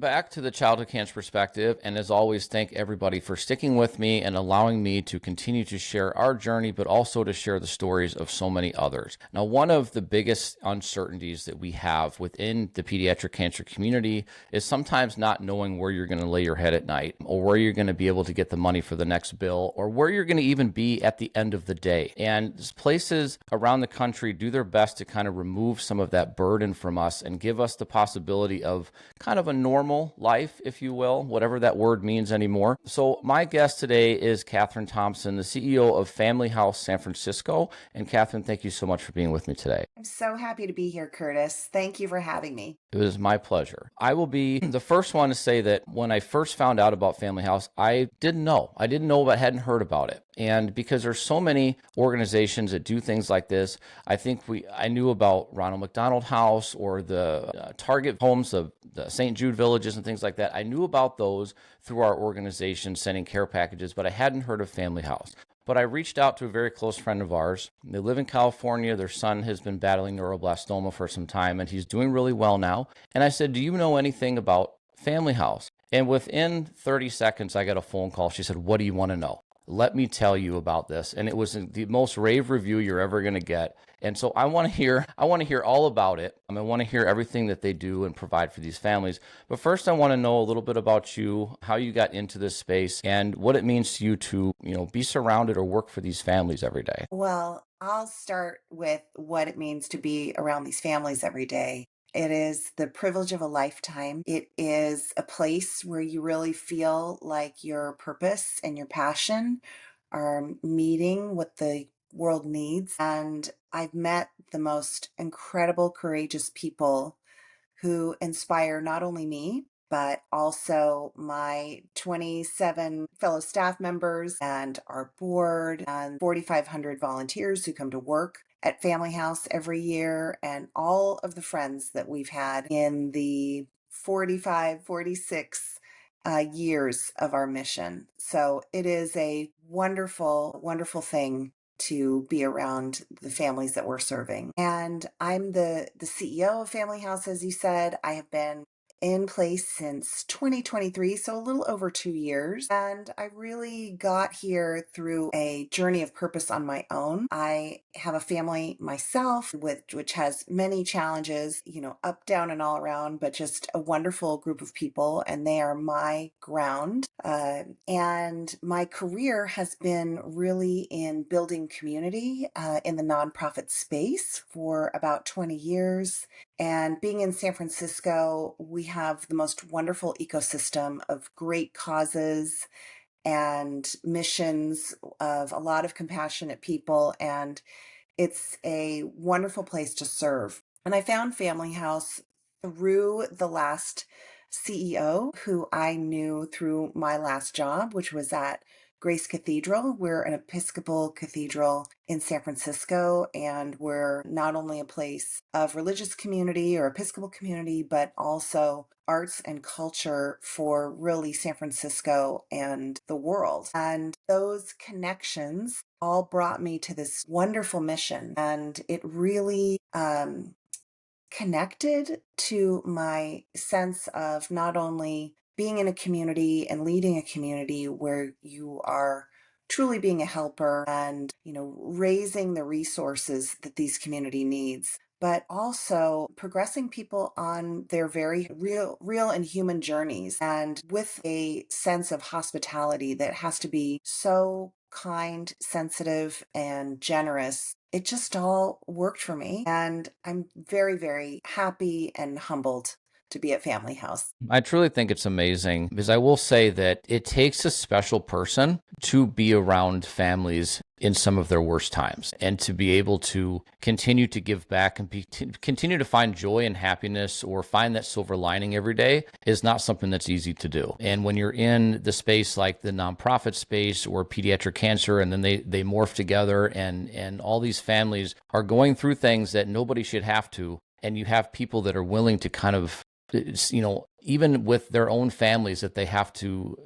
back to the Childhood Cancer Perspective. And as always, thank everybody for sticking with me and allowing me to continue to share our journey, but also to share the stories of so many others. Now, one of the biggest uncertainties that we have within the pediatric cancer community is sometimes not knowing where you're going to lay your head at night, or where you're going to be able to get the money for the next bill, or where you're going to even be at the end of the day. And places around the country do their best to kind of remove some of that burden from us and give us the possibility of kind of a normal life, if you will, whatever that word means anymore. So my guest today is Katherine Thompson, the CEO of Family House San Francisco. And Katherine, thank you so much for being with me today. I'm so happy to be here, Curtis. Thank you for having me. It was my pleasure. I will be the first one to say that when I first found out about Family House, I didn't know. I hadn't heard about it. And because there's so many organizations that do things like this, I knew about Ronald McDonald House or the Target homes of the St. Jude villages and things like that. I knew about those through our organization sending care packages, but I hadn't heard of Family House. But I reached out to a very close friend of ours. They live in California. Their son has been battling neuroblastoma for some time, and he's doing really well now. And I said, do you know anything about Family House? And within 30 seconds, I got a phone call. She said, what do you want to know? Let me tell you about this. And it was the most rave review you're ever going to get. And so I want to hear all about it. I want to hear everything that they do and provide for these families. But first, I want to know a little bit about you, how you got into this space, and what it means to you to, be surrounded or work for these families every day. Well, I'll start with what it means to be around these families every day. It is the privilege of a lifetime. It is a place where you really feel like your purpose and your passion are meeting what the world needs. And I've met the most incredible, courageous people who inspire not only me, but also my 27 fellow staff members and our board and 4,500 volunteers who come to work at Family House every year, and all of the friends that we've had in the 46 years of our mission. So it is a wonderful, wonderful thing to be around the families that we're serving. And I'm the CEO of Family House, as you said. I have been in place since 2023, so a little over 2 years. And I really got here through a journey of purpose on my own. I have a family myself which has many challenges, up, down, and all around, but just a wonderful group of people, and they are my ground. And my career has been really in building community in the nonprofit space for about 20 years. And being in San Francisco, we have the most wonderful ecosystem of great causes and missions of a lot of compassionate people. And it's a wonderful place to serve. And I found Family House through the last CEO who I knew through my last job, which was at Grace Cathedral. We're an Episcopal cathedral in San Francisco, and we're not only a place of religious community or Episcopal community, but also arts and culture for really San Francisco and the world. And those connections all brought me to this wonderful mission, and it really connected to my sense of not only being in a community and leading a community where you are truly being a helper and, raising the resources that these community needs, but also progressing people on their very real and human journeys, and with a sense of hospitality that has to be so kind, sensitive, and generous. It just all worked for me, and I'm very, very happy and humbled to be at Family House. I truly think it's amazing, because I will say that it takes a special person to be around families in some of their worst times, and to be able to continue to give back and continue to find joy and happiness, or find that silver lining every day, is not something that's easy to do. And when you're in the space like the nonprofit space or pediatric cancer, and then they morph together, and all these families are going through things that nobody should have to, and you have people that are willing to kind of even with their own families that they have to,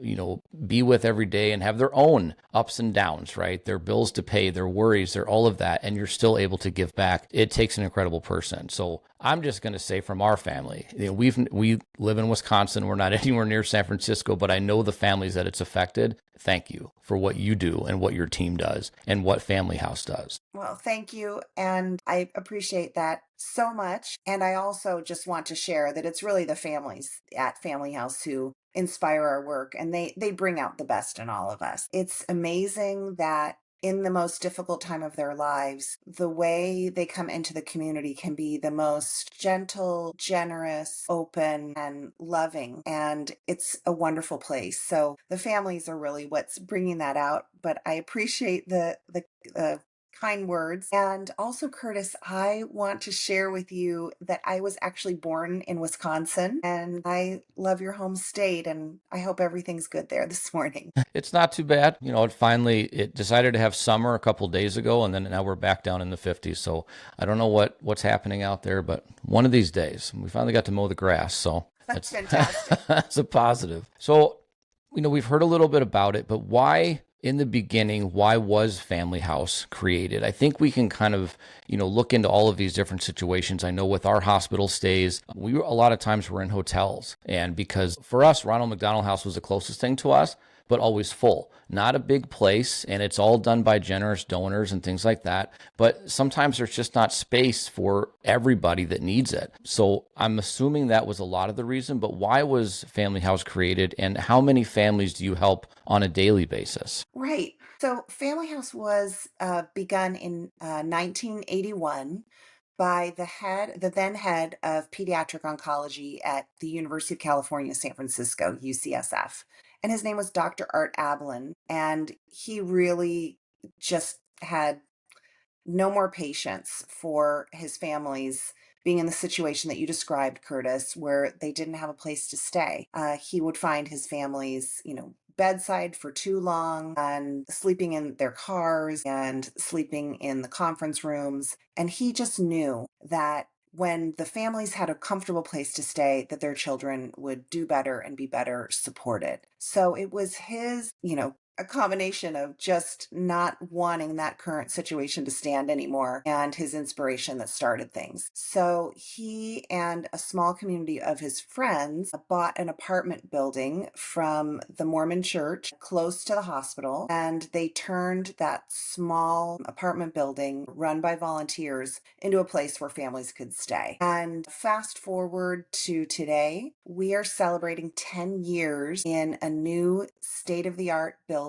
be with every day and have their own ups and downs, right? Their bills to pay, their worries, their all of that, and you're still able to give back. It takes an incredible person. So I'm just going to say from our family, we live in Wisconsin. We're not anywhere near San Francisco, but I know the families that it's affected. Thank you for what you do and what your team does and what Family House does. Well, thank you. And I appreciate that so much. And I also just want to share that it's really the families at Family House who inspire our work, and they bring out the best in all of us. It's amazing that in the most difficult time of their lives, the way they come into the community can be the most gentle, generous, open, and loving. And it's a wonderful place. So the families are really what's bringing that out. But I appreciate the kind words. And also, Curtis, I want to share with you that I was actually born in Wisconsin, and I love your home state, and I hope everything's good there this morning. It's not too bad. It decided to have summer a couple days ago, and then now we're back down in the 50s. So I don't know what's happening out there, but one of these days we finally got to mow the grass. So That's fantastic. that's a positive. So, we've heard a little bit about it, but why in the beginning, why was Family House created? I think we can kind of, look into all of these different situations. I know with our hospital stays, a lot of times we're in hotels. And because for us, Ronald McDonald House was the closest thing to us, but always full. Not a big place, and it's all done by generous donors and things like that. But sometimes there's just not space for everybody that needs it. So I'm assuming that was a lot of the reason, but why was Family House created, and how many families do you help on a daily basis? Right. So Family House was begun in 1981 by the then head of pediatric oncology at the University of California, San Francisco, UCSF. And his name was Dr. Art Ablin. And he really just had no more patience for his families being in the situation that you described, Curtis, where they didn't have a place to stay. He would find his families, bedside for too long and sleeping in their cars and sleeping in the conference rooms. And he just knew that when the families had a comfortable place to stay, that their children would do better and be better supported. So it was his, a combination of just not wanting that current situation to stand anymore and his inspiration that started things. So he and a small community of his friends bought an apartment building from the Mormon church close to the hospital, and they turned that small apartment building run by volunteers into a place where families could stay. And fast forward to today, we are celebrating 10 years in a new state-of-the-art building.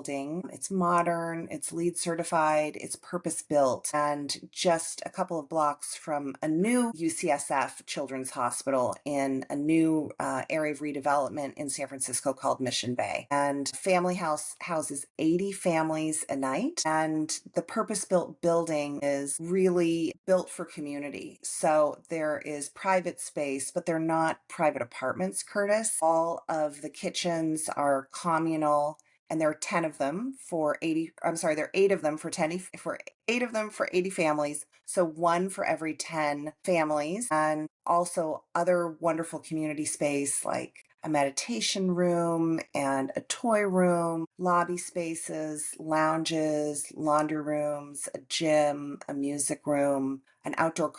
It's modern, it's LEED certified, it's purpose-built, and just a couple of blocks from a new UCSF Children's Hospital in a new area of redevelopment in San Francisco called Mission Bay. And Family House houses 80 families a night, and the purpose-built building is really built for community. So there is private space, but they're not private apartments, Curtis. All of the kitchens are communal, and there are 10 of them for 80, I'm sorry, there are 8 of them for 10, for 8 of them for 80 families. So one for every 10 families, and also other wonderful community space like a meditation room and a toy room, lobby spaces, lounges, laundry rooms, a gym, a music room, an outdoor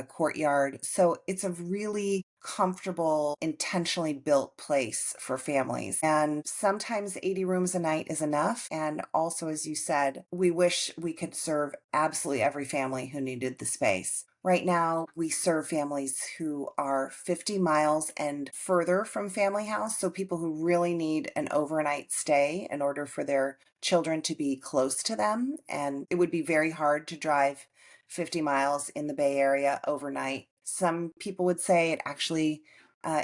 courtyard. So it's a really comfortable, intentionally built place for families. And sometimes 80 rooms a night is enough. And also, as you said, we wish we could serve absolutely every family who needed the space. Right now, we serve families who are 50 miles and further from Family House, so people who really need an overnight stay in order for their children to be close to them. And it would be very hard to drive 50 miles in the Bay Area overnight. Some people would say it actually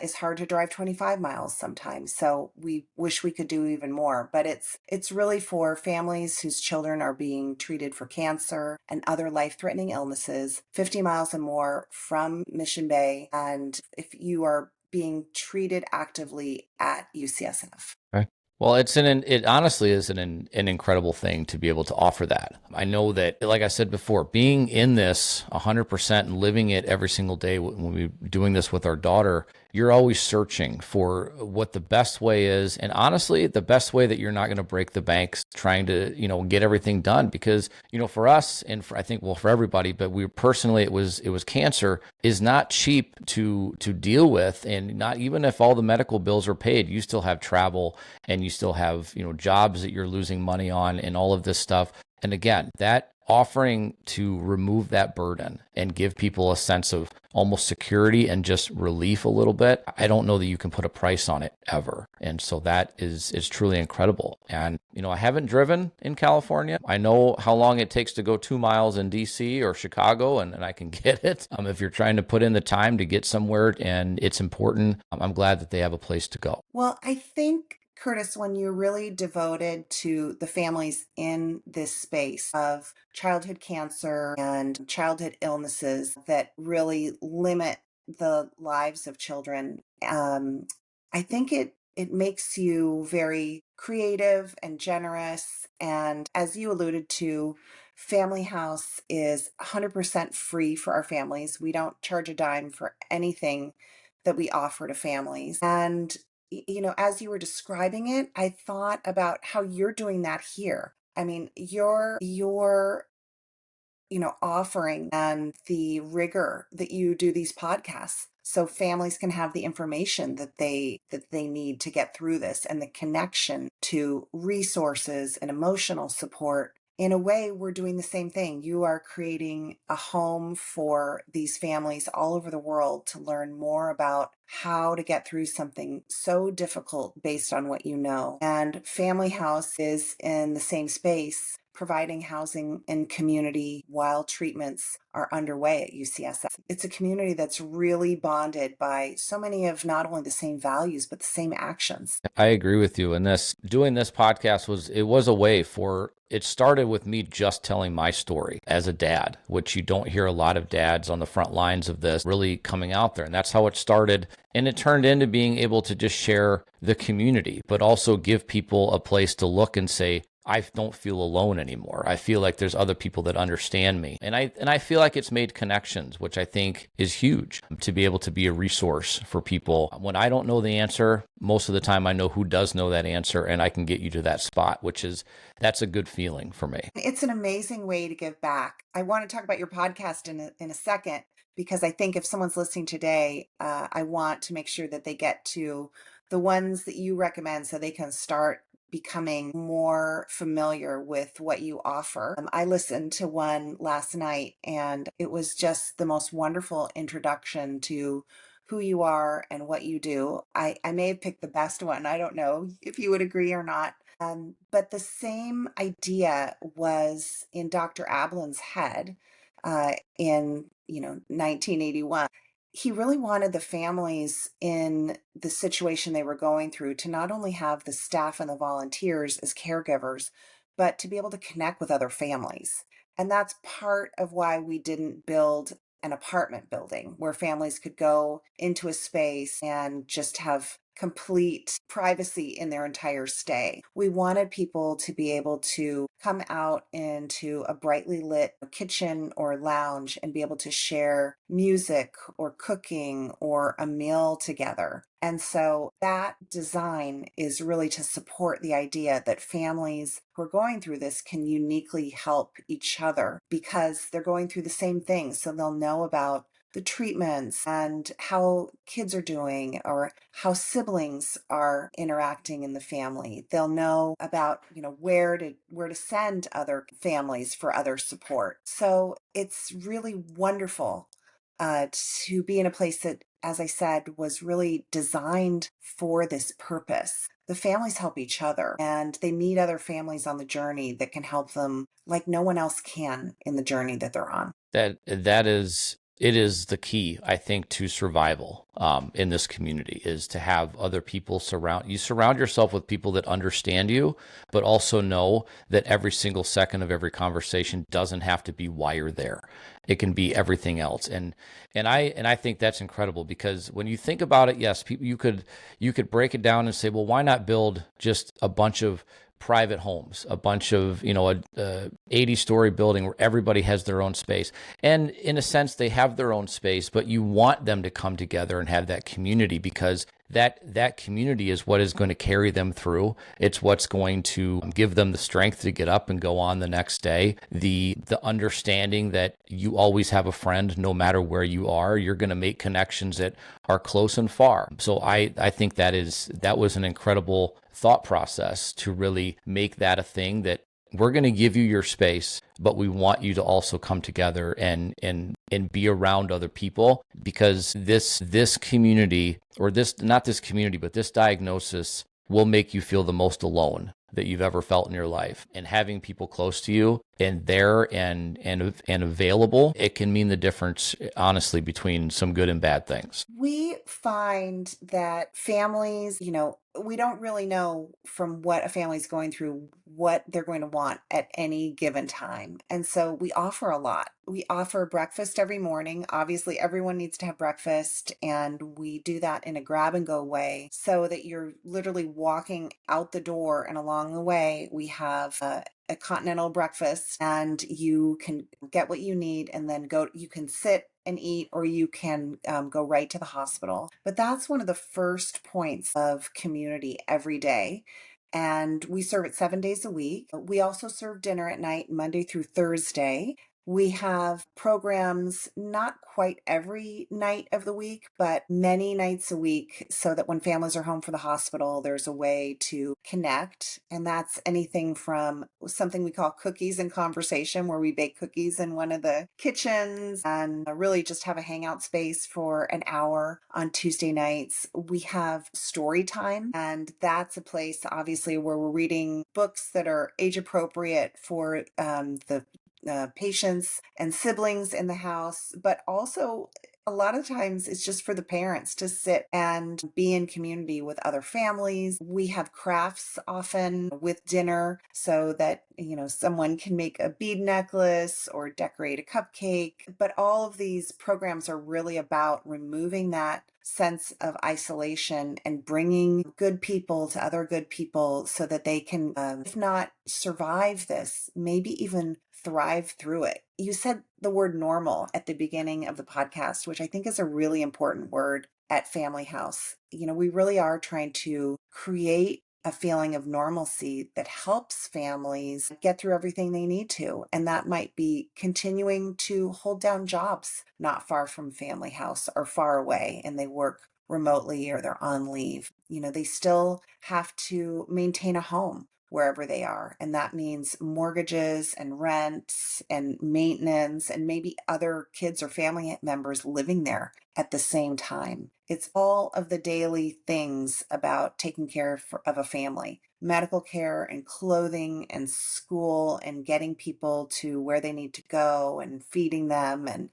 is hard to drive 25 miles sometimes. So we wish we could do even more, but it's really for families whose children are being treated for cancer and other life-threatening illnesses, 50 miles and more from Mission Bay, and if you are being treated actively at UCSF. Okay. Well, it honestly is an incredible thing to be able to offer that. I know that, like I said before, being in this 100% and living it every single day when we're doing this with our daughter, you're always searching for what the best way is. And honestly, the best way that you're not going to break the banks trying to, get everything done. Because, for us and I think, well, for everybody, but we personally, it was cancer is not cheap to deal with. And not even if all the medical bills are paid, you still have travel and you still have, jobs that you're losing money on and all of this stuff. And again, that offering to remove that burden and give people a sense of almost security and just relief a little bit, I don't know that you can put a price on it ever. And so that is truly incredible. And, I haven't driven in California. I know how long it takes to go 2 miles in DC or Chicago, and I can get it. If you're trying to put in the time to get somewhere and it's important, I'm glad that they have a place to go. Well, I think, Curtis, when you're really devoted to the families in this space of childhood cancer and childhood illnesses that really limit the lives of children, I think it makes you very creative and generous. And as you alluded to, Family House is 100% free for our families. We don't charge a dime for anything that we offer to families. And as you were describing it, I thought about how you're doing that here. I mean, your offering and the rigor that you do these podcasts so families can have the information that they need to get through this, and the connection to resources and emotional support. In a way, we're doing the same thing. You are creating a home for these families all over the world to learn more about how to get through something so difficult based on what you know. And Family House is in the same space, providing housing and community while treatments are underway at UCSF. It's a community that's really bonded by so many of not only the same values, but the same actions. I agree with you. And doing this podcast was a way it started with me just telling my story as a dad, which you don't hear a lot of dads on the front lines of this really coming out there. And that's how it started. And it turned into being able to just share the community, but also give people a place to look and say, I don't feel alone anymore. I feel like there's other people that understand me. And I feel like it's made connections, which I think is huge, to be able to be a resource for people. When I don't know the answer, most of the time I know who does know that answer, and I can get you to that spot, that's a good feeling for me. It's an amazing way to give back. I want to talk about your podcast in a second, because I think if someone's listening today, I want to make sure that they get to the ones that you recommend so they can start becoming more familiar with what you offer. I listened to one last night, and it was just the most wonderful introduction to who you are and what you do. I may have picked the best one. I don't know if you would agree or not. But the same idea was in Dr. Ablin's head in 1981. He really wanted the families in the situation they were going through to not only have the staff and the volunteers as caregivers, but to be able to connect with other families. And that's part of why we didn't build an apartment building where families could go into a space and just have complete privacy in their entire stay. We wanted people to be able to come out into a brightly lit kitchen or lounge and be able to share music or cooking or a meal together. And so that design is really to support the idea that families who are going through this can uniquely help each other because they're going through the same things. So they'll know about the treatments and how kids are doing or how siblings are interacting in the family. They'll know about, where to send other families for other support. So it's really wonderful to be in a place that, as I said, was really designed for this purpose. The families help each other, and they meet other families on the journey that can help them like no one else can in the journey that they're on. It is the key, I think, to survival in this community, is to have other people surround yourself with people that understand you, but also know that every single second of every conversation doesn't have to be why you're there. It can be everything else. And I think that's incredible, because when you think about it, yes, people, you could break it down and say, well, why not build just a bunch of private homes, a bunch of, a 80-story building where everybody has their own space. And in a sense, they have their own space, but you want them to come together and have that community, because that community is what is going to carry them through. It's what's going to give them the strength to get up and go on the next day. The understanding that you always have a friend, no matter where you are. You're going to make connections that are close and far. So I think that was an incredible thought process to really make that a thing, that we're going to give you your space, but we want you to also come together and be around other people, because this community, or not this community, but this diagnosis will make you feel the most alone that you've ever felt in your life. And having people close to you and there and available, it can mean the difference, honestly, between some good and bad things. We find that families, we don't really know from what a family's going through what they're going to want at any given time. And so we offer a lot. We offer breakfast every morning. Obviously, everyone needs to have breakfast, and we do that in a grab and go way, so that you're literally walking out the door, and along the way, we have a continental breakfast, and you can get what you need and then you can sit and eat, or you can go right to the hospital. But that's one of the first points of community every day. And we serve it 7 days a week. We also serve dinner at night, Monday through Thursday. We have programs not quite every night of the week, but many nights a week, so that when families are home from the hospital, there's a way to connect. And that's anything from something we call cookies and conversation, where we bake cookies in one of the kitchens and really just have a hangout space for an hour on Tuesday nights. We have story time, and that's a place, obviously, where we're reading books that are age appropriate for the patients and siblings in the house, but also a lot of times it's just for the parents to sit and be in community with other families. We have crafts often with dinner, so that, someone can make a bead necklace or decorate a cupcake. But all of these programs are really about removing that sense of isolation and bringing good people to other good people, so that they can, if not survive this, maybe even thrive through it. You said the word normal at the beginning of the podcast, which I think is a really important word at Family House. We really are trying to create a feeling of normalcy that helps families get through everything they need to. And that might be continuing to hold down jobs not far from Family House or far away, and they work remotely or they're on leave. They still have to maintain a home wherever they are. And that means mortgages and rents and maintenance, and maybe other kids or family members living there at the same time. It's all of the daily things about taking care of a family: medical care and clothing and school and getting people to where they need to go and feeding them. And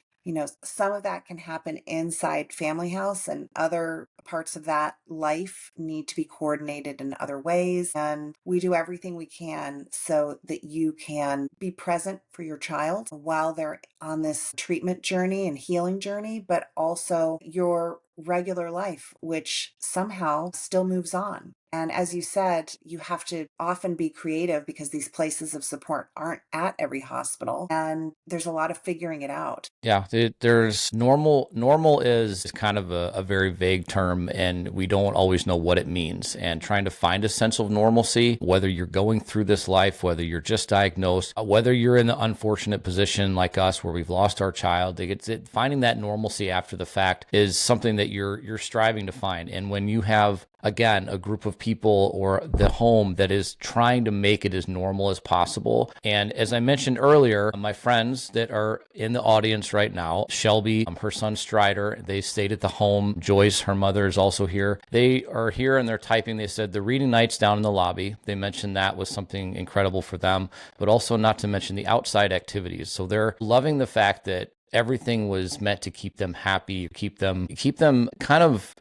some of that can happen inside Family House, and other parts of that life need to be coordinated in other ways. And we do everything we can so that you can be present for your child while they're on this treatment journey and healing journey, but also your regular life, which somehow still moves on. And as you said, you have to often be creative, because these places of support aren't at every hospital, and there's a lot of figuring it out. Yeah, there's normal. Normal is kind of a very vague term, and we don't always know what it means. And trying to find a sense of normalcy, whether you're going through this life, whether you're just diagnosed, whether you're in the unfortunate position like us where we've lost our child, finding that normalcy after the fact is something that you're striving to find. And when you have, again, a group of people or the home that is trying to make it as normal as possible. And as I mentioned earlier, my friends that are in the audience right now, Shelby, her son Strider, they stayed at the home. Joyce, her mother, is also here. They are here and they're typing. They said the reading nights down in the lobby. They mentioned that was something incredible for them, but also not to mention the outside activities. So they're loving the fact that everything was meant to keep them happy, keep them kind of,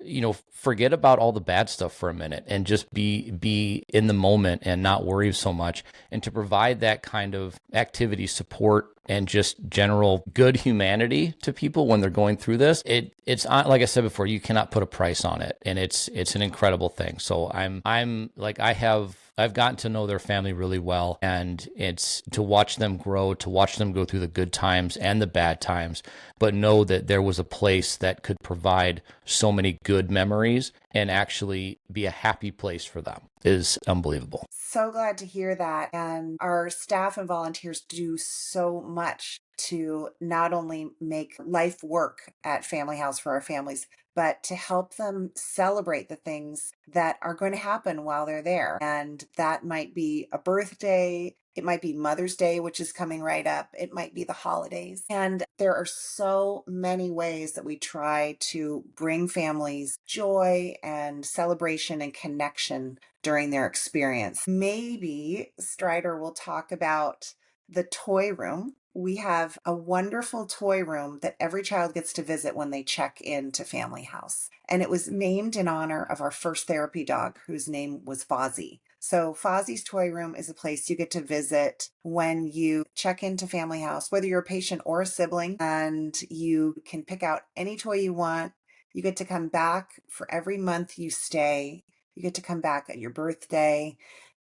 forget about all the bad stuff for a minute and just be in the moment and not worry so much, and to provide that kind of activity support and just general good humanity to people when they're going through this. It's like I said before, you cannot put a price on it, and it's an incredible thing. So I have I've gotten to know their family really well, and it's to watch them grow, to watch them go through the good times and the bad times, but know that there was a place that could provide so many good memories and actually be a happy place for them is unbelievable. So glad to hear that. And our staff and volunteers do so much to not only make life work at Family House for our families, but to help them celebrate the things that are going to happen while they're there. And that might be a birthday. It might be Mother's Day, which is coming right up. It might be the holidays. And there are so many ways that we try to bring families joy and celebration and connection during their experience. Maybe Strider will talk about the toy room. We have a wonderful toy room that every child gets to visit when they check into Family House. And it was named in honor of our first therapy dog, whose name was Fozzie. So Fozzie's Toy Room is a place you get to visit when you check into Family House, whether you're a patient or a sibling, and you can pick out any toy you want. You get to come back for every month you stay. You get to come back at your birthday.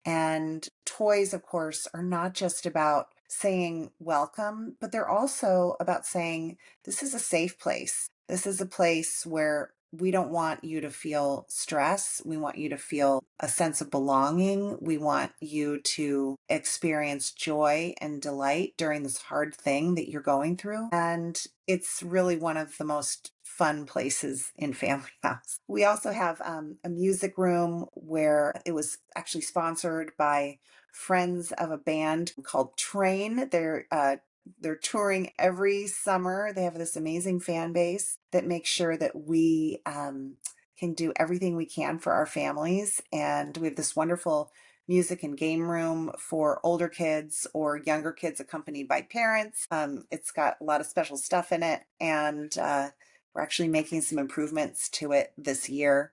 And toys, of course, are not just about saying welcome, but they're also about saying, this is a safe place. This is a place where we don't want you to feel stress. We want you to feel a sense of belonging. We want you to experience joy and delight during this hard thing that you're going through. And it's really one of the most fun places in Family House. We also have a music room where it was actually sponsored by friends of a band called Train. They're touring every summer. They have this amazing fan base that makes sure that we can do everything we can for our families. And we have this wonderful music and game room for older kids or younger kids accompanied by parents. It's got a lot of special stuff in it, and we're actually making some improvements to it this year.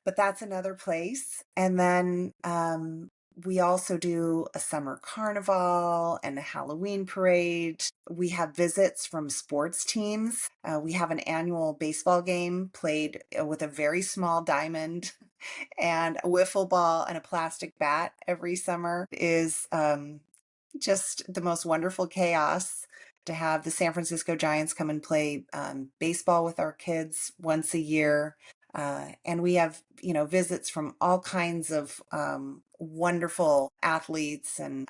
But that's another place. And then we also do a summer carnival and a Halloween parade. We have visits from sports teams. We have an annual baseball game played with a very small diamond and a wiffle ball and a plastic bat every summer. It is just the most wonderful chaos to have the San Francisco Giants come and play baseball with our kids once a year. And we have, visits from all kinds of wonderful athletes and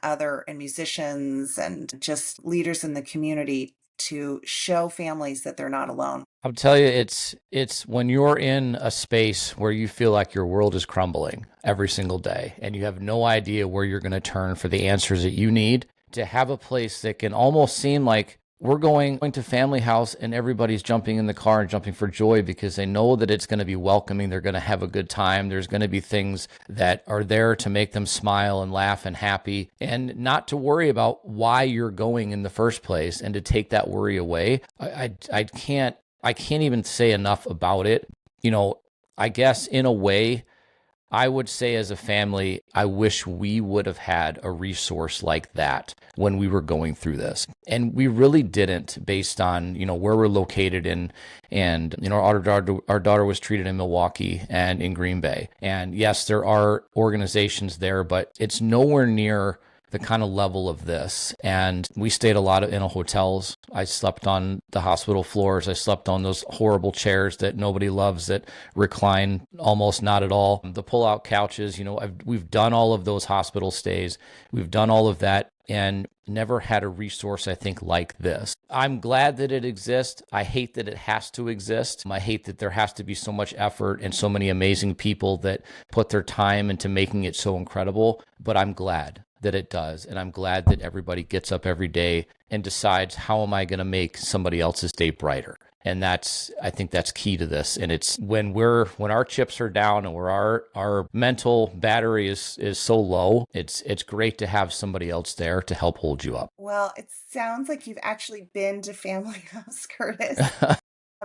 musicians and just leaders in the community to show families that they're not alone. I'll tell you, it's when you're in a space where you feel like your world is crumbling every single day and you have no idea where you're going to turn for the answers that you need, to have a place that can almost seem like we're going to Family House and everybody's jumping in the car and jumping for joy because they know that it's going to be welcoming. They're going to have a good time. There's going to be things that are there to make them smile and laugh and happy, and not to worry about why you're going in the first place, and to take that worry away. I can't even say enough about it. I guess in a way, I would say as a family, I wish we would have had a resource like that when we were going through this. And we really didn't, based on, where we're located in. And, our daughter was treated in Milwaukee and in Green Bay. And yes, there are organizations there, but it's nowhere near the kind of level of this. And we stayed a lot in hotels. I slept on the hospital floors. I slept on those horrible chairs that nobody loves that recline almost not at all. The pull-out couches, we've done all of those hospital stays. We've done all of that and never had a resource, I think, like this. I'm glad that it exists. I hate that it has to exist. I hate that there has to be so much effort and so many amazing people that put their time into making it so incredible, but I'm glad that it does. And I'm glad that everybody gets up every day and decides, how am I going to make somebody else's day brighter? And I think that's key to this. And it's when our chips are down and where our mental battery is so low, it's great to have somebody else there to help hold you up. Well, it sounds like you've actually been to Family House, Curtis.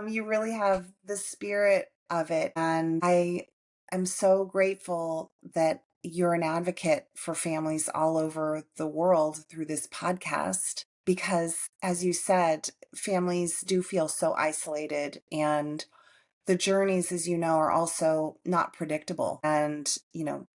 You really have the spirit of it. And I am so grateful that you're an advocate for families all over the world through this podcast, because as you said, families do feel so isolated, and the journeys, as you know, are also not predictable. And,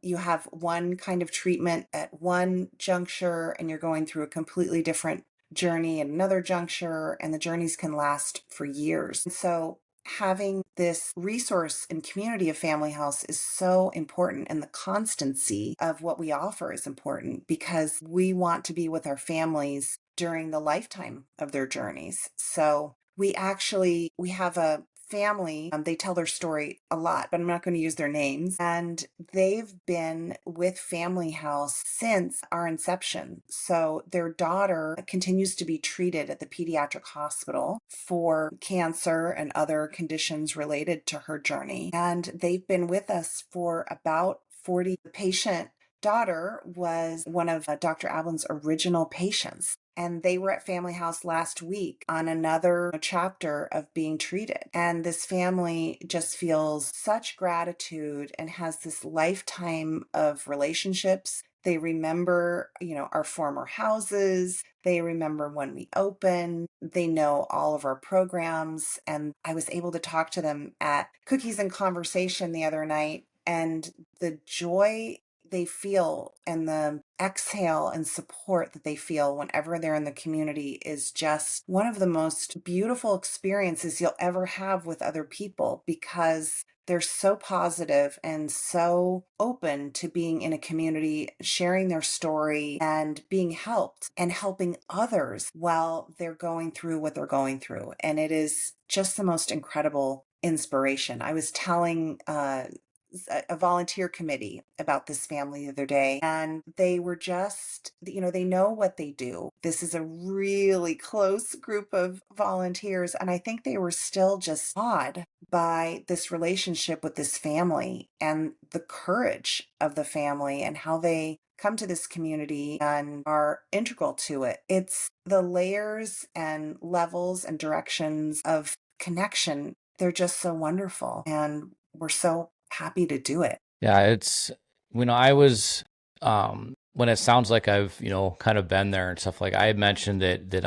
you have one kind of treatment at one juncture and you're going through a completely different journey at another juncture, and the journeys can last for years. And so having this resource and community of Family House is so important, and the constancy of what we offer is important because we want to be with our families during the lifetime of their journeys. So we have a family. They tell their story a lot, but I'm not going to use their names. And they've been with Family House since our inception. So their daughter continues to be treated at the pediatric hospital for cancer and other conditions related to her journey. And they've been with us for about 40. The patient daughter was one of Dr. Ablin's original patients. And they were at Family House last week on another chapter of being treated. And this family just feels such gratitude and has this lifetime of relationships. They remember, our former houses. They remember when we opened. They know all of our programs. And I was able to talk to them at Cookies and Conversation the other night. And the joy they feel and the exhale and support that they feel whenever they're in the community is just one of the most beautiful experiences you'll ever have with other people, because they're so positive and so open to being in a community, sharing their story and being helped and helping others while they're going through what they're going through. And it is just the most incredible inspiration. I was telling a volunteer committee about this family the other day, and they were just, they know what they do. This is a really close group of volunteers, and I think they were still just awed by this relationship with this family and the courage of the family and how they come to this community and are integral to it. It's the layers and levels and directions of connection. They're just so wonderful, and we're so happy to do it. Yeah, it's I was when it sounds like I've, kind of been there and stuff, like I had mentioned that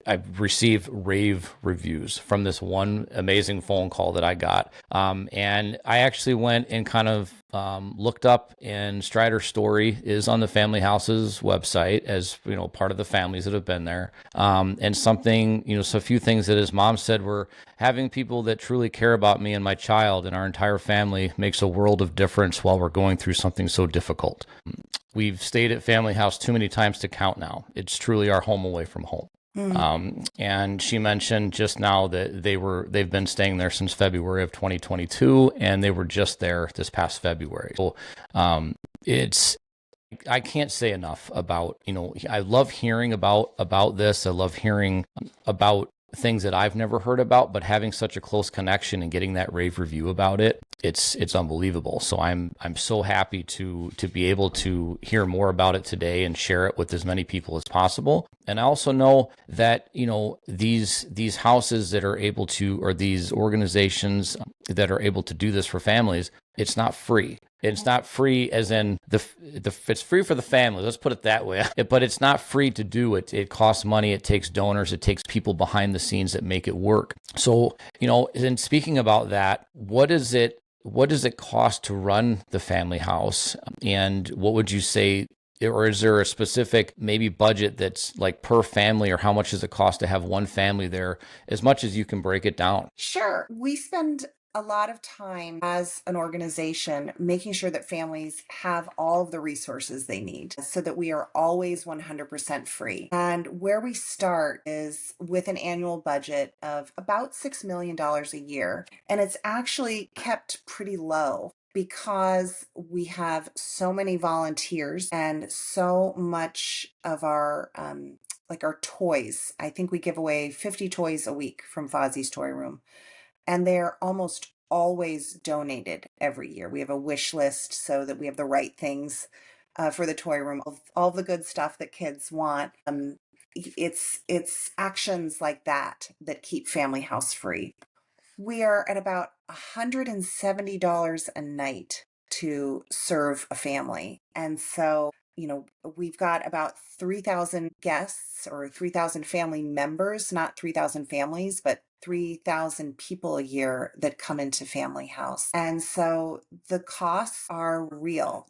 I've received rave reviews from this one amazing phone call that I got. And I actually went and kind of looked up, and Strider's story is on the Family House's website as, part of the families that have been there. And something, so a few things that his mom said were, having people that truly care about me and my child and our entire family makes a world of difference while we're going through something so difficult. We've stayed at Family House too many times to count now. It's truly our home away from home. And she mentioned just now that they've been staying there since February of 2022, and they were just there this past February. So I can't say enough about, I love hearing about this. I love hearing about things that I've never heard about, but having such a close connection and getting that rave review about it, it's unbelievable. So I'm so happy to be able to hear more about it today and share it with as many people as possible. And I also know that, these houses that are able to, or these organizations that are able to do this for families, it's not free. It's not free as in it's free for the family. Let's put it that way. But it's not free to do it. It costs money. It takes donors. It takes people behind the scenes that make it work. So, and speaking about that, what does it cost to run the Family House? And what would you say, or is there a specific maybe budget that's like per family, or how much does it cost to have one family there, as much as you can break it down? Sure. We spend a lot of time as an organization making sure that families have all of the resources they need so that we are always 100% free. And where we start is with an annual budget of about $6 million a year. And it's actually kept pretty low because we have so many volunteers and so much of our like our toys. I think we give away 50 toys a week from Fozzie's Toy Room, and they're almost always donated every year. We have a wish list so that we have the right things for the toy room, all the good stuff that kids want. It's actions like that that keep Family House free. We are at about $170 a night to serve a family. And so we've got about 3,000 guests or 3,000 family members, not 3,000 families, but 3,000 people a year that come into Family House. And so the costs are real.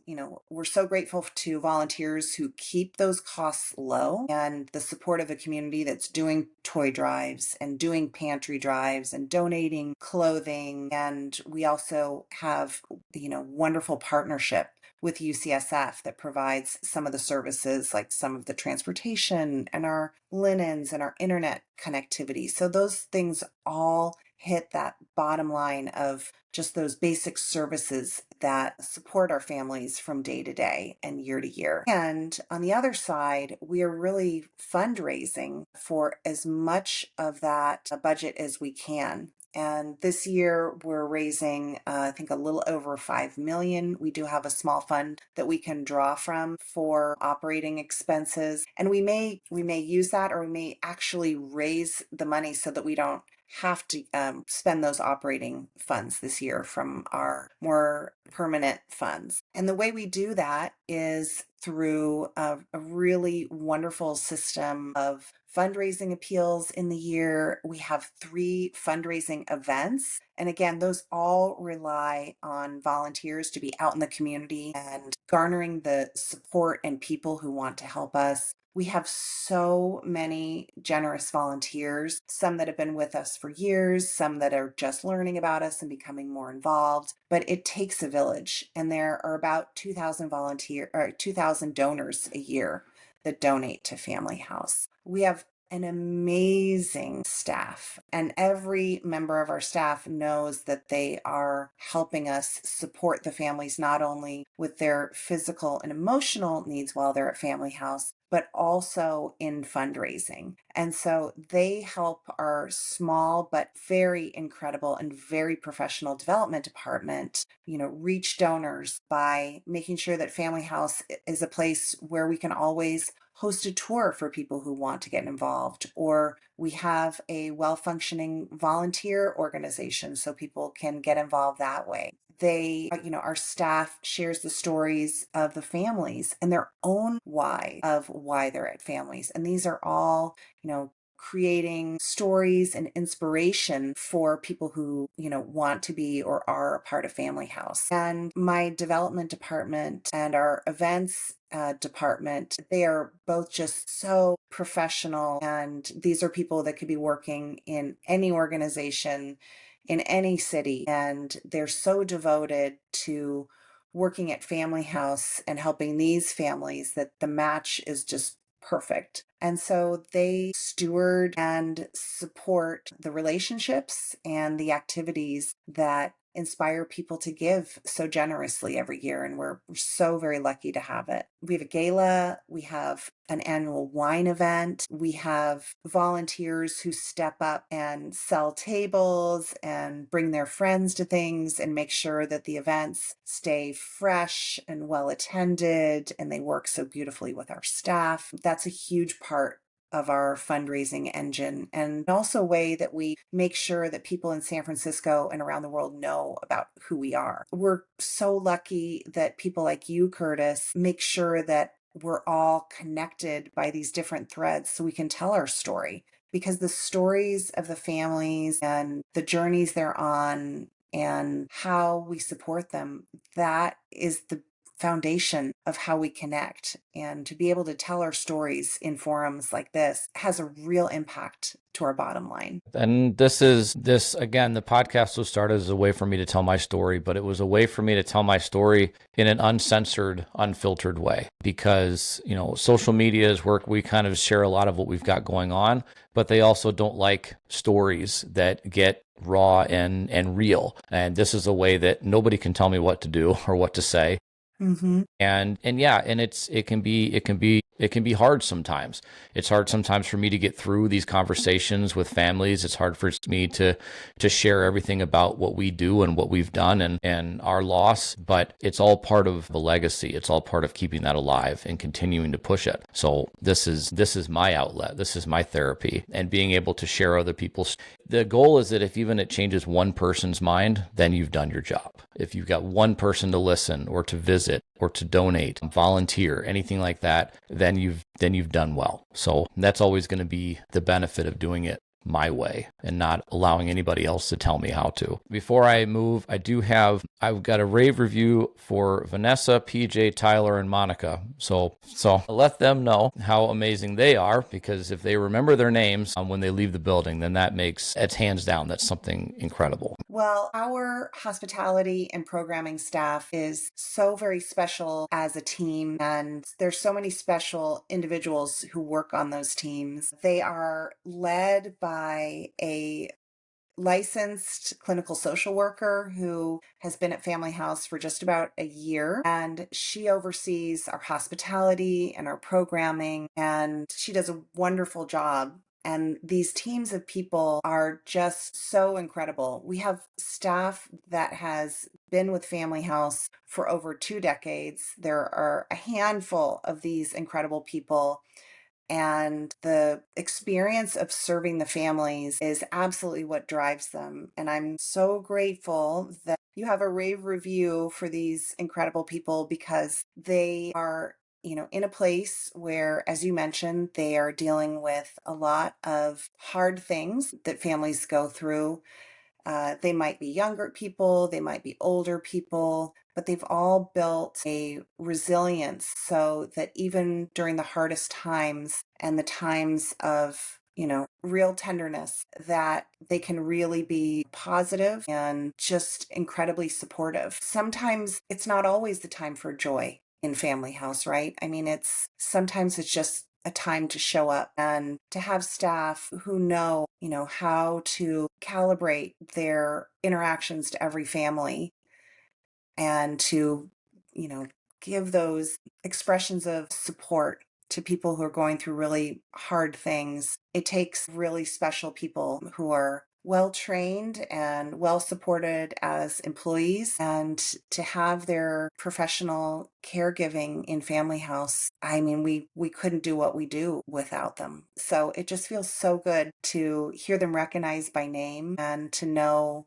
We're so grateful to volunteers who keep those costs low, and the support of a community that's doing toy drives and doing pantry drives and donating clothing. And we also have, wonderful partnership with UCSF that provides some of the services, like some of the transportation and our linens and our internet connectivity. So those things all hit that bottom line of just those basic services that support our families from day to day and year to year. And on the other side, we are really fundraising for as much of that budget as we can. And this year we're raising, I think, a little over $5 million. We do have a small fund that we can draw from for operating expenses, and we may use that, or we may actually raise the money so that we don't have to spend those operating funds this year from our more permanent funds. And the way we do that is through a really wonderful system of fundraising appeals in the year. We have 3 fundraising events. And again, those all rely on volunteers to be out in the community and garnering the support and people who want to help us. We have so many generous volunteers, some that have been with us for years, some that are just learning about us and becoming more involved. But it takes a village, and there are about 2,000 donors a year that donate to Family House. We have an amazing staff, and every member of our staff knows that they are helping us support the families not only with their physical and emotional needs while they're at Family House, but also in fundraising. And so they help our small but very incredible and very professional development department, reach donors by making sure that Family House is a place where we can always host a tour for people who want to get involved, or we have a well-functioning volunteer organization so people can get involved that way. Our staff shares the stories of the families and their own why of why they're at families. And these are all, creating stories and inspiration for people who, want to be or are a part of Family House. And my development department and our events department, they are both just so professional. And these are people that could be working in any organization in any city. And they're so devoted to working at Family House and helping these families that the match is just perfect. And so they steward and support the relationships and the activities that inspire people to give so generously every year. And we're so very lucky to have it. We have a gala, we have an annual wine event, we have volunteers who step up and sell tables and bring their friends to things and make sure that the events stay fresh and well attended, and they work so beautifully with our staff. That's a huge part of our fundraising engine, and also a way that we make sure that people in San Francisco and around the world know about who we are. We're so lucky that people like you, Curtis, make sure that we're all connected by these different threads so we can tell our story, because the stories of the families and the journeys they're on and how we support them, that is the foundation of how we connect. And to be able to tell our stories in forums like this has a real impact to our bottom line. And this again, the podcast was started as a way for me to tell my story, but it was a way for me to tell my story in an uncensored, unfiltered way, because, social media is where we kind of share a lot of what we've got going on, but they also don't like stories that get raw and real. And this is a way that nobody can tell me what to do or what to say. Mm-hmm. And it can be hard sometimes. It's hard sometimes for me to get through these conversations with families. It's hard for me to share everything about what we do and what we've done and our loss, but it's all part of the legacy. It's all part of keeping that alive and continuing to push it. So this is my outlet. This is my therapy, and being able to share other people's, the goal is that if even it changes one person's mind, then you've done your job. If you've got one person to listen or to visit or to donate, volunteer, anything like that, then you've done well. So that's always going to be the benefit of doing it my way and not allowing anybody else to tell me how to. Before I move, I've got a rave review for Vanessa, PJ, Tyler, and Monica. So let them know how amazing they are, because if they remember their names when they leave the building, then it's hands down, that's something incredible. Well, our hospitality and programming staff is so very special as a team, and there's so many special individuals who work on those teams. They are led by a licensed clinical social worker who has been at Family House for just about a year, and she oversees our hospitality and our programming, and she does a wonderful job. And these teams of people are just so incredible. We have staff that has been with Family House for over 2 decades. There are a handful of these incredible people, and the experience of serving the families is absolutely what drives them. And I'm so grateful that you have a rave review for these incredible people, because they are, in a place where, as you mentioned, they are dealing with a lot of hard things that families go through. They might be younger people, they might be older people, but they've all built a resilience so that even during the hardest times and the times of, real tenderness, that they can really be positive and just incredibly supportive. Sometimes it's not always the time for joy in Family House, right? I mean, sometimes it's just a time to show up, and to have staff who know, how to calibrate their interactions to every family, and to, you know, give those expressions of support to people who are going through really hard things. It takes really special people who are well trained and well supported as employees, and to have their professional caregiving in Family House. I mean, we couldn't do what we do without them. So it just feels so good to hear them recognized by name, and to know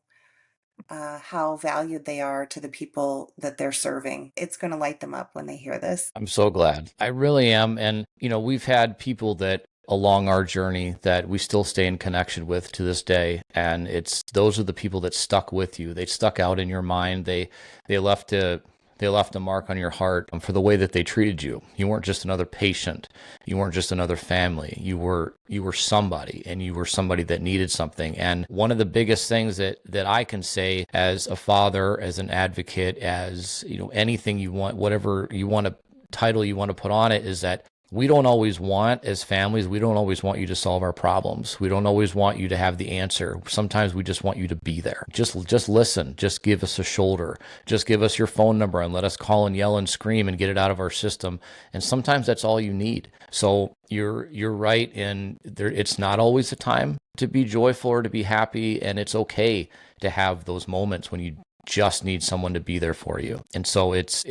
how valued they are to the people that they're serving. It's going to light them up when they hear this. I'm so glad. I really am. And, we've had people that along our journey that we still stay in connection with to this day. And those are the people that stuck with you. They stuck out in your mind. They left a mark on your heart for the way that they treated you. You weren't just another patient. You weren't just another family. You were somebody, and you were somebody that needed something. And one of the biggest things that I can say as a father, as an advocate, as, anything you want, whatever you want to title you want to put on it, is that we don't always want, as families, we don't always want you to solve our problems. We don't always want you to have the answer. Sometimes we just want you to be there. Just listen. Just give us a shoulder. Just give us your phone number and let us call and yell and scream and get it out of our system. And sometimes that's all you need. So you're right in there. It's not always a time to be joyful or to be happy, and it's okay to have those moments when you just need someone to be there for you. And so it's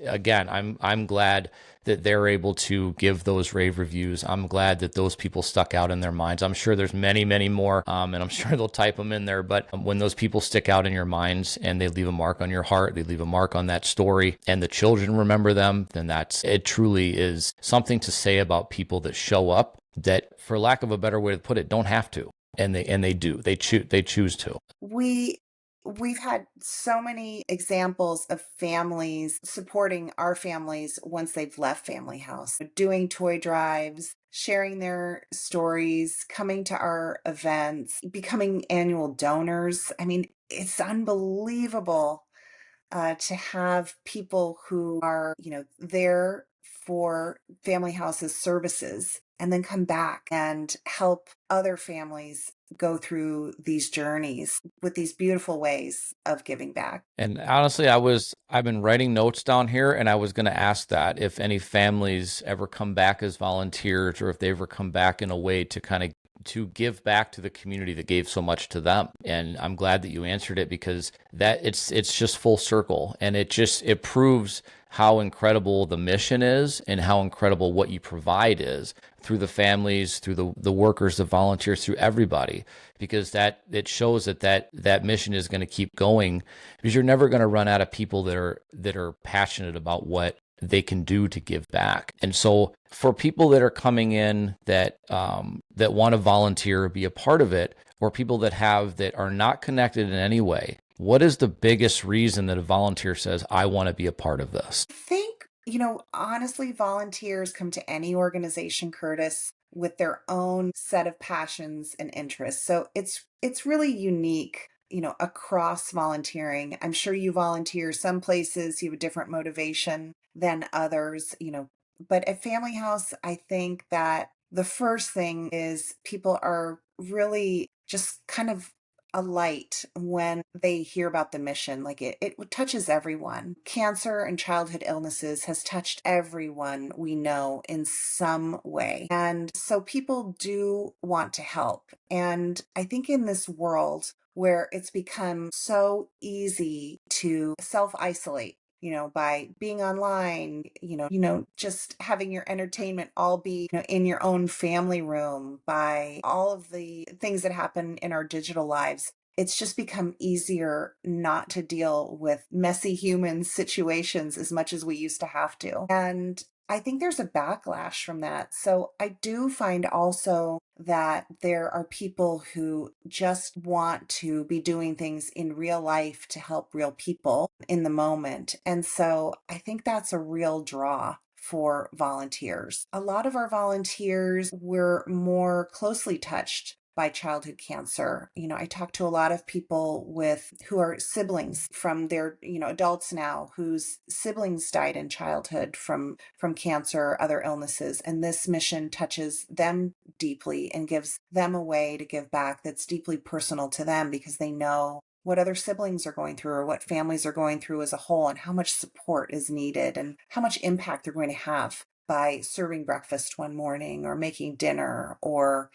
again, I'm glad that they're able to give those rave reviews. I'm glad that those people stuck out in their minds. I'm sure there's many, many more, and I'm sure they'll type them in there. But when those people stick out in your minds and they leave a mark on your heart, they leave a mark on that story, and the children remember them, then it truly is something to say about people that show up that, for lack of a better way to put it, don't have to. And they do. They choose to. We've had so many examples of families supporting our families once they've left Family House, doing toy drives, sharing their stories, coming to our events, becoming annual donors. I mean, it's unbelievable to have people who are, there for Family House's services, and then come back and help other families go through these journeys with these beautiful ways of giving back. And honestly, I've been writing notes down here, and I was going to ask that if any families ever come back as volunteers, or if they ever come back in a way to kind of to give back to the community that gave so much to them. And I'm glad that you answered it, because that it's just full circle, and it proves how incredible the mission is and how incredible what you provide is through the families, through the workers, the volunteers, through everybody, because that it shows that mission is going to keep going, because you're never going to run out of people that are passionate about what they can do to give back. And so for people that are coming in that that want to volunteer, be a part of it, or people that are not connected in any way, what is the biggest reason that a volunteer says, I want to be a part of this? I think, honestly, volunteers come to any organization, Curtis, with their own set of passions and interests. So it's really unique, across volunteering. I'm sure you volunteer some places, you have a different motivation than others, but at Family House, I think that the first thing is people are really just kind of a light when they hear about the mission. Like it touches everyone. Cancer and childhood illnesses has touched everyone we know in some way. And so people do want to help. And I think in this world where it's become so easy to self-isolate, by being online, just having your entertainment all be, in your own family room, by all of the things that happen in our digital lives. It's just become easier not to deal with messy human situations as much as we used to have to. And I think there's a backlash from that. So I do find also that there are people who just want to be doing things in real life to help real people in the moment. And so I think that's a real draw for volunteers. A lot of our volunteers were more closely touched by childhood cancer. I talk to a lot of people who are siblings from their, adults now whose siblings died in childhood from cancer or other illnesses. And this mission touches them deeply and gives them a way to give back that's deeply personal to them, because they know what other siblings are going through or what families are going through as a whole, and how much support is needed and how much impact they're going to have by serving breakfast one morning or making dinner, or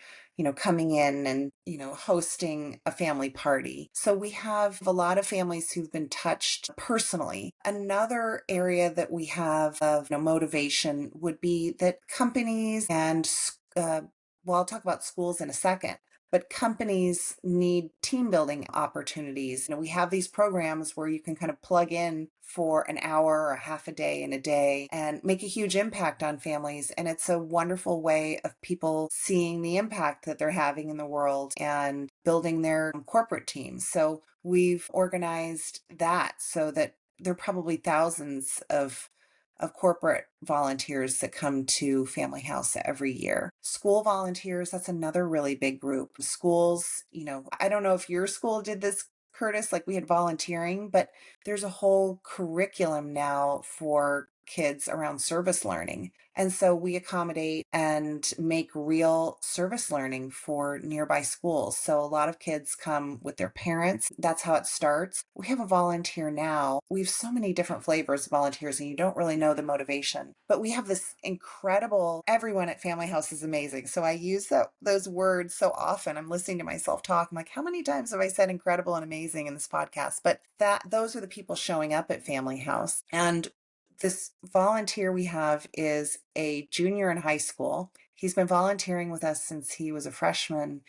coming in and, hosting a family party. So we have a lot of families who've been touched personally. Another area that we have of motivation would be that companies and, well, I'll talk about schools in a second, but companies need team building opportunities. We have these programs where you can kind of plug in for an hour or half a day in a day and make a huge impact on families. And it's a wonderful way of people seeing the impact that they're having in the world and building their corporate teams. So we've organized that so that there are probably thousands of corporate volunteers that come to Family House every year. School volunteers, that's another really big group. Schools, I don't know if your school did this, Curtis, like we had volunteering, but there's a whole curriculum now for kids around service learning. And so we accommodate and make real service learning for nearby schools. So a lot of kids come with their parents. That's how it starts. We have a volunteer now. We have so many different flavors of volunteers, and you don't really know the motivation. But we have this incredible, everyone at Family House is amazing. So I use those words so often. I'm listening to myself talk. I'm like, how many times have I said incredible and amazing in this podcast? But those are the people showing up at Family House. And this volunteer we have is a junior in high school. He's been volunteering with us since he was a freshman.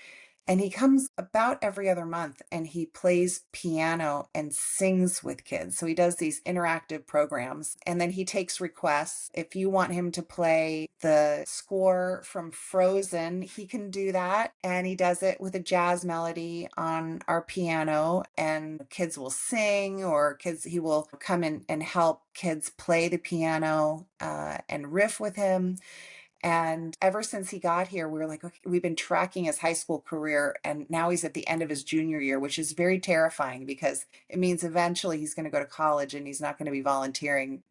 And he comes about every other month and he plays piano and sings with kids. So he does these interactive programs, and then he takes requests. If you want him to play the score from Frozen, he can do that. And he does it with a jazz melody on our piano, and kids will sing, or he will come in and help kids play the piano and riff with him. And ever since he got here, we were like, okay, we've been tracking his high school career, and now he's at the end of his junior year, which is very terrifying because it means eventually he's going to go to college and he's not going to be volunteering,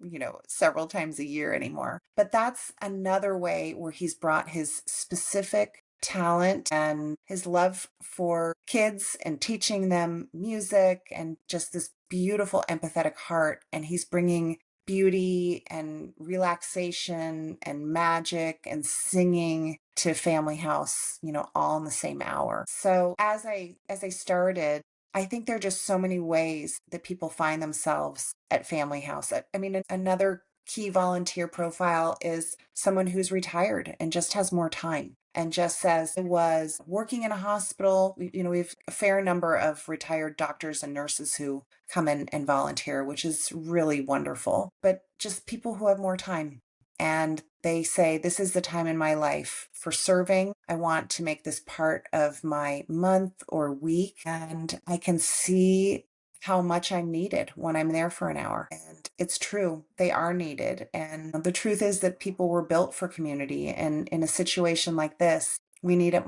several times a year anymore. But that's another way where he's brought his specific talent and his love for kids and teaching them music and just this beautiful, empathetic heart. And he's bringing beauty and relaxation and magic and singing to Family House, all in the same hour. So as I started, I think there are just so many ways that people find themselves at Family House. I mean, another key volunteer profile is someone who's retired and just has more time and just says, I was working in a hospital. We have a fair number of retired doctors and nurses who come in and volunteer, which is really wonderful, but just people who have more time. And they say, this is the time in my life for serving. I want to make this part of my month or week. And I can see how much I'm needed when I'm there for an hour. And it's true, they are needed. And the truth is that people were built for community. And in a situation like this, we need it,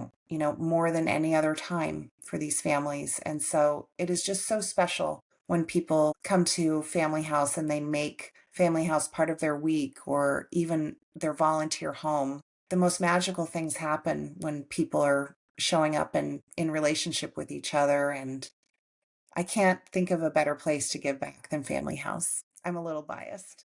more than any other time for these families. And so it is just so special when people come to Family House and they make Family House part of their week or even their volunteer home. The most magical things happen when people are showing up and in relationship with each other. And I can't think of a better place to give back than Family House. I'm a little biased.